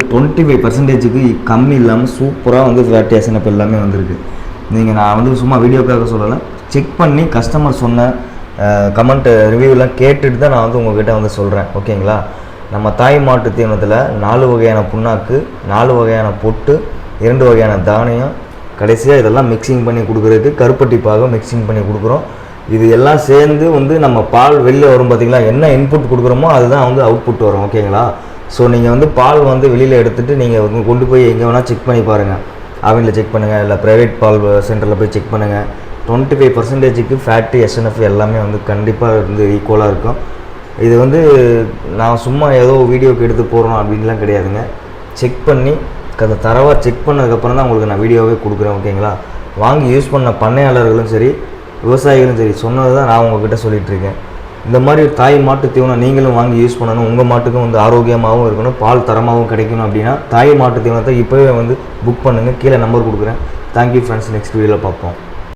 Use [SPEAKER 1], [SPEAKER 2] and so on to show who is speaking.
[SPEAKER 1] 25% கம்மி இல்லாமல் சூப்பராக வந்து ஃபேட்டி எஸ்என்எஃப் எல்லாமே வந்திருக்கு. நான் வந்து சும்மா வீடியோக்காக சொல்லலை, செக் பண்ணி கஸ்டமர் சொன்ன கமெண்ட் ரிவ்யூலாம் கேட்டுட்டு தான் நான் வந்து உங்கள்கிட்ட வந்து சொல்கிறேன். ஓகேங்களா? நம்ம தாய் மாட்டு தீவனத்தில் 4 வகையான புண்ணாக்கு, 4 வகையான பொட்டு, 2 வகையான தானியம், கடைசியாக இதெல்லாம் மிக்சிங் பண்ணி கொடுக்குறதுக்கு கருப்பட்டி பாகம் மிக்சிங் பண்ணி கொடுக்குறோம். இது எல்லாம் சேர்ந்து வந்து நம்ம பால் வெளியில் வரும் பார்த்திங்களா, என்ன இன்புட் கொடுக்குறோமோ அதுதான் வந்து அவுட்புட் வரும். ஓகேங்களா? ஸோ நீங்கள் வந்து பால் வந்து வெளியில் எடுத்துகிட்டு நீங்கள் கொண்டு போய் எங்கே வேணால் செக் பண்ணி பாருங்கள். அவனில் செக் பண்ணுங்கள், இல்லை ப்ரைவேட் பால் சென்டரில் போய் செக் பண்ணுங்கள். 25% ஃபேட்டி எஸ்என்எஃப் எல்லாமே வந்து கண்டிப்பாக வந்து ஈக்குவலாக இருக்கும். இது வந்து நான் சும்மா ஏதோ வீடியோக்கு எடுத்து போடுறோம் அப்படின்லாம் கிடையாதுங்க. செக் பண்ணி அதை தரவாக செக் பண்ணதுக்கப்புறம் தான் உங்களுக்கு நான் வீடியோவே கொடுக்குறேன். ஓகேங்களா? வாங்கி யூஸ் பண்ண பண்ணையாளர்களும் சரி, விவசாயிகளும் சரி சொன்னது தான் நான் உங்கள்கிட்ட சொல்லிகிட்ருக்கேன். இந்த மாதிரி தாய் மாட்டு தீவனம் நீங்களும் வாங்கி யூஸ் பண்ணணும். உங்கள் மாட்டுக்கும் வந்து ஆரோக்கியமாகவும் இருக்கணும், பால் தரமாகவும் கிடைக்கணும். அப்படின்னா தாய் மாட்டு தீவனத்தை இப்போவே வந்து புக் பண்ணுங்கள். கீழே நம்பர் கொடுக்குறேன். Thank you friends. நெக்ஸ்ட் வீடியோவில் பார்ப்போம்.